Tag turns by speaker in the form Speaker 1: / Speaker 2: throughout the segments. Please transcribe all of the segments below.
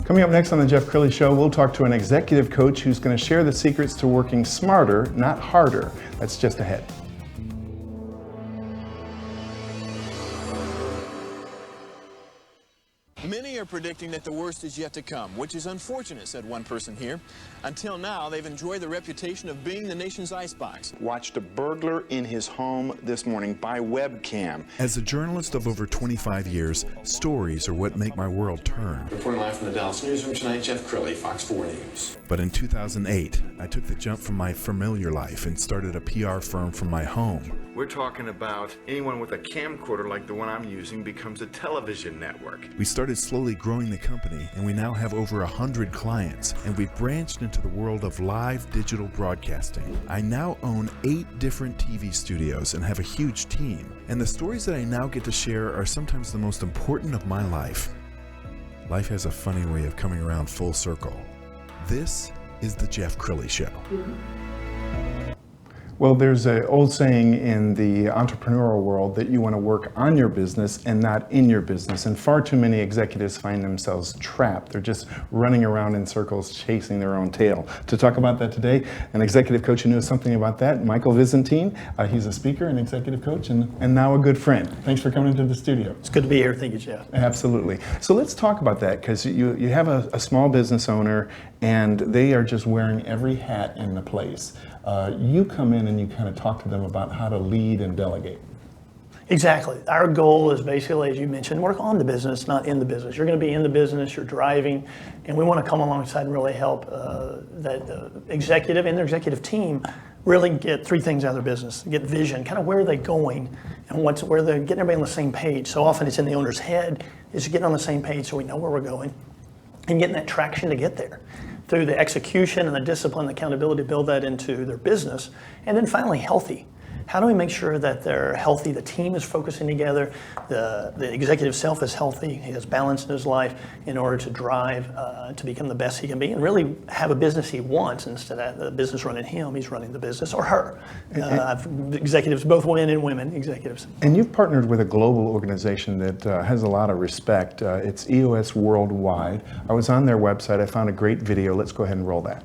Speaker 1: Coming up next on the Jeff Crilley Show, we'll talk to an executive coach who's going to share the secrets to working smarter, not harder. That's just ahead.
Speaker 2: Many are predicting that the worst is yet to come, which is unfortunate, said one person here. Until now, they've enjoyed the reputation of being the nation's icebox.
Speaker 3: Watched a burglar in his home this morning by webcam.
Speaker 4: As a journalist of over 25 years, stories are what make my world turn.
Speaker 5: Reporting live from the Dallas newsroom tonight, Jeff Crilley, Fox 4 News.
Speaker 4: But in 2008, I took the jump from my familiar life and started a PR firm from my home.
Speaker 3: We're talking about anyone with a camcorder like the one I'm using becomes a television network.
Speaker 4: We started slowly growing the company, and we now have over 100 clients, and we've branched into the world of live digital broadcasting. I now own 8 different TV studios and have a huge team, and the stories that I now get to share are sometimes the most important of my life. Life has a funny way of coming around full circle. This is the Jeff Crilley Show.
Speaker 1: Well, there's an old saying in the entrepreneurial world that you want to work on your business and not in your business. And far too many executives find themselves trapped. They're just running around in circles chasing their own tail. To talk about that today, an executive coach who knows something about that, Michael Visentine. He's a speaker and executive coach and now a good friend. Thanks for coming into the studio.
Speaker 6: It's good to be here. Thank you, Jeff.
Speaker 1: Absolutely. So let's talk about that, because you have a small business owner and they are just wearing every hat in the place. You come in and you kind of talk to them about how to lead and delegate.
Speaker 6: Exactly. Our goal is basically, as you mentioned, work on the business, not in the business. You're going to be in the business, you're driving, and we want to come alongside and really help that executive and their executive team really get 3 things out of their business. Get vision, kind of where are they going, and where they're getting everybody on the same page. So often it's in the owner's head, is getting on the same page so we know where we're going, and getting that traction to get there through the execution and the discipline, the accountability to build that into their business. And then finally, healthy. How do we make sure that they're healthy? The team is focusing together. The executive self is healthy. He has balance in his life in order to drive to become the best he can be and really have a business he wants instead of the business running him. He's running the business, or her. Executives, both men and women, executives.
Speaker 1: And you've partnered with a global organization that has a lot of respect. It's EOS Worldwide. I was on their website. I found a great video. Let's go ahead and roll that.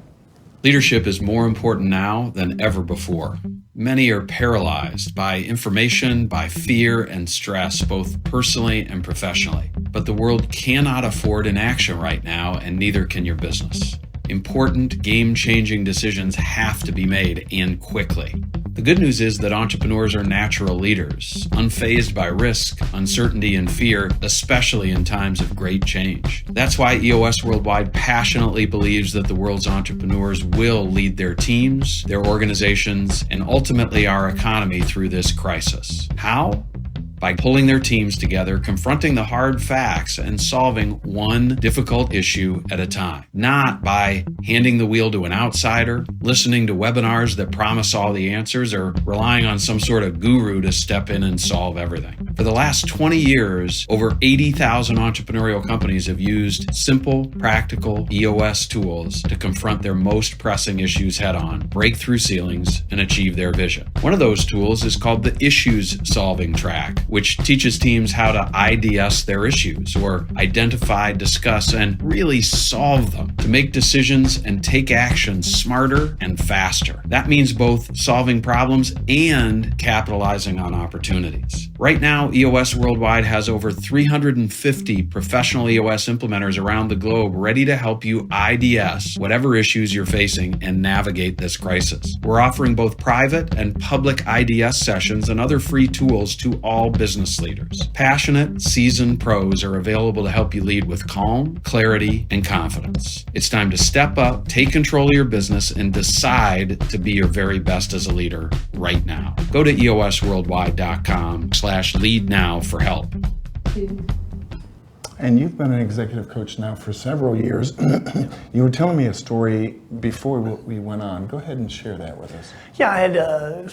Speaker 7: Leadership is more important now than ever before. Many are paralyzed by information, by fear and stress, both personally and professionally. But the world cannot afford inaction right now, and neither can your business. Important, game-changing decisions have to be made, and quickly. The good news is that entrepreneurs are natural leaders, unfazed by risk, uncertainty, and fear, especially in times of great change. That's why EOS Worldwide passionately believes that the world's entrepreneurs will lead their teams, their organizations, and ultimately our economy through this crisis. How? By pulling their teams together, confronting the hard facts, and solving one difficult issue at a time. Not by handing the wheel to an outsider, listening to webinars that promise all the answers, or relying on some sort of guru to step in and solve everything. For the last 20 years, over 80,000 entrepreneurial companies have used simple, practical EOS tools to confront their most pressing issues head-on, break through ceilings, and achieve their vision. One of those tools is called the Issues Solving Track, which teaches teams how to IDS their issues, or identify, discuss, and really solve them to make decisions and take action smarter and faster. That means both solving problems and capitalizing on opportunities. Right now, EOS Worldwide has over 350 professional EOS implementers around the globe ready to help you IDS whatever issues you're facing and navigate this crisis. We're offering both private and public IDS sessions and other free tools to all business leaders. Passionate, seasoned pros are available to help you lead with calm, clarity, and confidence. It's time to step up, take control of your business, and decide to be your very best as a leader right now. Go to eosworldwide.com/lead now for help.
Speaker 1: And you've been an executive coach now for several years. You were telling me a story before we went on. Go ahead and share that with us.
Speaker 6: Yeah, I had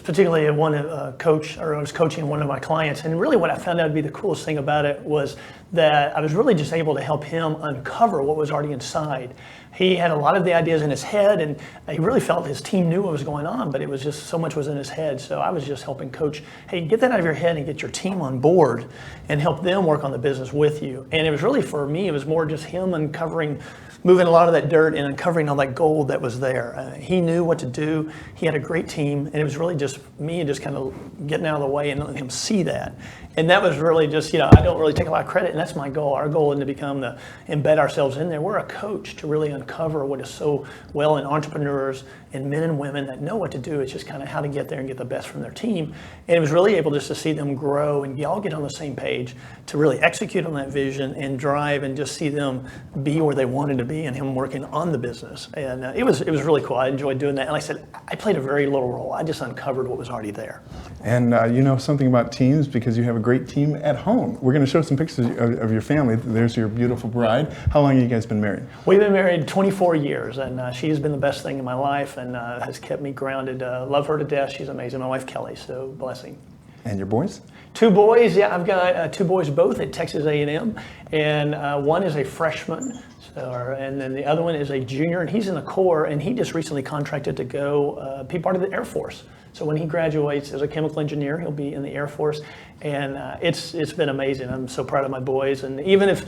Speaker 6: particularly I was coaching one of my clients, and really what I found out to be the coolest thing about it was that I was really just able to help him uncover what was already inside He had a lot of the ideas in his head, and he really felt his team knew what was going on, but it was just so much was in his head. So I was just helping coach, hey, get that out of your head and get your team on board and help them work on the business with you. And it was really, for me, it was more just him uncovering, moving a lot of that dirt and uncovering all that gold that was there. He knew what to do. He had a great team, and it was really just me just kind of getting out of the way and letting him see that. And that was really just, I don't really take a lot of credit, and that's my goal. Our goal is to embed ourselves in there. We're a coach to really uncover what is so well in entrepreneurs and men and women that know what to do. It's just kind of how to get there and get the best from their team. And it was really able just to see them grow and all get on the same page to really execute on that vision and drive and just see them be where they wanted to be and him working on the business. And it was really cool. I enjoyed doing that. And like I said, I played a very little role. I just uncovered what was already there.
Speaker 1: And you know something about teams because you have a great team at home. We're going to show some pictures of your family. There's your beautiful bride. How long have you guys been married?
Speaker 6: We've been married 24 years, and she's been the best thing in my life and has kept me grounded. Love her to death. She's amazing. My wife, Kelly, so blessing.
Speaker 1: And your boys?
Speaker 6: 2 boys. Yeah, I've got 2 boys both at Texas A&M, and one is a freshman, and then the other one is a junior, and he's in the Corps, and he just recently contracted to go be part of the Air Force. So when he graduates as a chemical engineer, he'll be in the Air Force, and it's been amazing. I'm so proud of my boys, and even if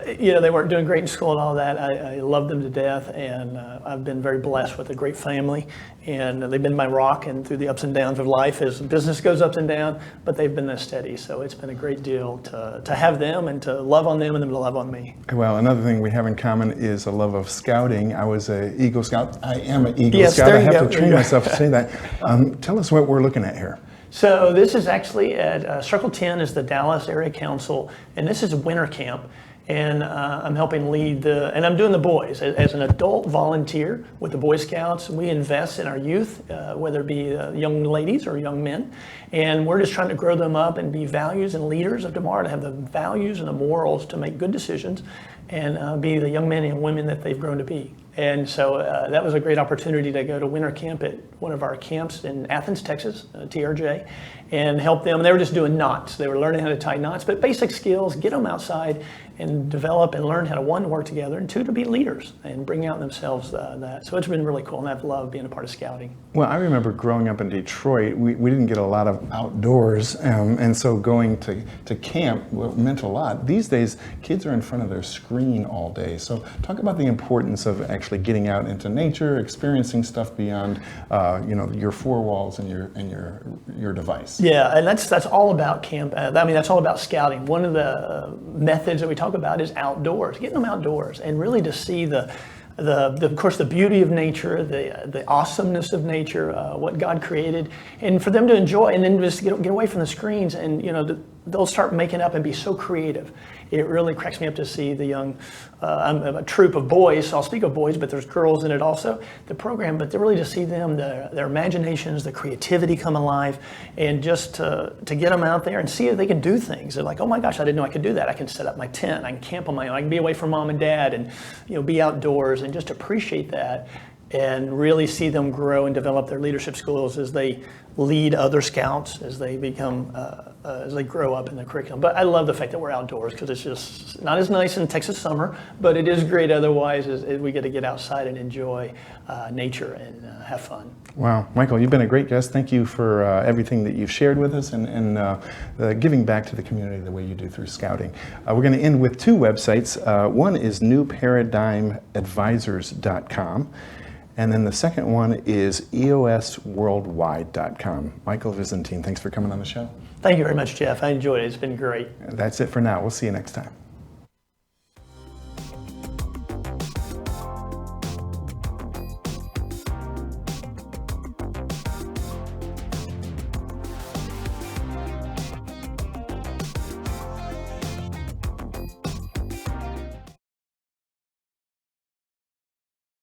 Speaker 6: they weren't doing great in school and all that, I love them to death, and I've been very blessed with a great family, and they've been my rock and through the ups and downs of life as business goes ups and down, but they've been this steady. So it's been a great deal to have them and to love on them and them to love on me.
Speaker 1: Well, another thing we have in common is a love of scouting. I was an Eagle Scout. I am an Eagle
Speaker 6: Yes,
Speaker 1: Scout.
Speaker 6: there
Speaker 1: I
Speaker 6: you
Speaker 1: have
Speaker 6: go.
Speaker 1: to train myself to say that. Tell us what we're looking at here.
Speaker 6: So this is actually at Circle 10 is the Dallas Area Council, and this is winter camp. And I'm helping lead and I'm doing the boys. As an adult volunteer with the Boy Scouts, we invest in our youth, whether it be young ladies or young men. And we're just trying to grow them up and be values and leaders of tomorrow, to have the values and the morals to make good decisions and be the young men and women that they've grown to be. And so that was a great opportunity to go to winter camp at one of our camps in Athens, Texas, TRJ, and help them. They were just doing knots. They were learning how to tie knots, but basic skills, get them outside and develop and learn how to, 1, work together, and 2, to be leaders and bring out themselves that. So it's been really cool, and I've loved being a part of scouting.
Speaker 1: Well, I remember growing up in Detroit, we didn't get a lot of outdoors, and so going to camp meant a lot. These days, kids are in front of their screen all day. So talk about the importance of actually getting out into nature, experiencing stuff beyond your 4 walls and your device.
Speaker 6: Yeah, and that's all about camp. That's all about scouting. One of the methods that we talk about is outdoors, getting them outdoors, and really to see of course, the beauty of nature, the awesomeness of nature, what God created, and for them to enjoy, and then just get away from the screens, and they'll start making up and be so creative. It really cracks me up to see the young, I'm a troop of boys, so I'll speak of boys, but there's girls in it also, the program, but to really just see them, their imaginations, the creativity come alive, and just to get them out there and see if they can do things. They're like, oh my gosh, I didn't know I could do that. I can set up my tent, I can camp on my own, I can be away from mom and dad, and be outdoors, and just appreciate that, and really see them grow and develop their leadership skills as they lead other scouts, as they become, as they grow up in the curriculum. But I love the fact that we're outdoors, because it's just not as nice in Texas summer, but it is great otherwise, as we get to get outside and enjoy nature and have fun.
Speaker 1: Wow, Michael, you've been a great guest. Thank you for everything that you've shared with us and giving back to the community the way you do through scouting. We're going to end with 2 websites. One is newparadigmadvisors.com. And then the second one is EOSWorldwide.com. Michael Visentine, thanks for coming on the show.
Speaker 6: Thank you very much, Jeff. I enjoyed it. It's been great.
Speaker 1: That's it for now. We'll see you next time.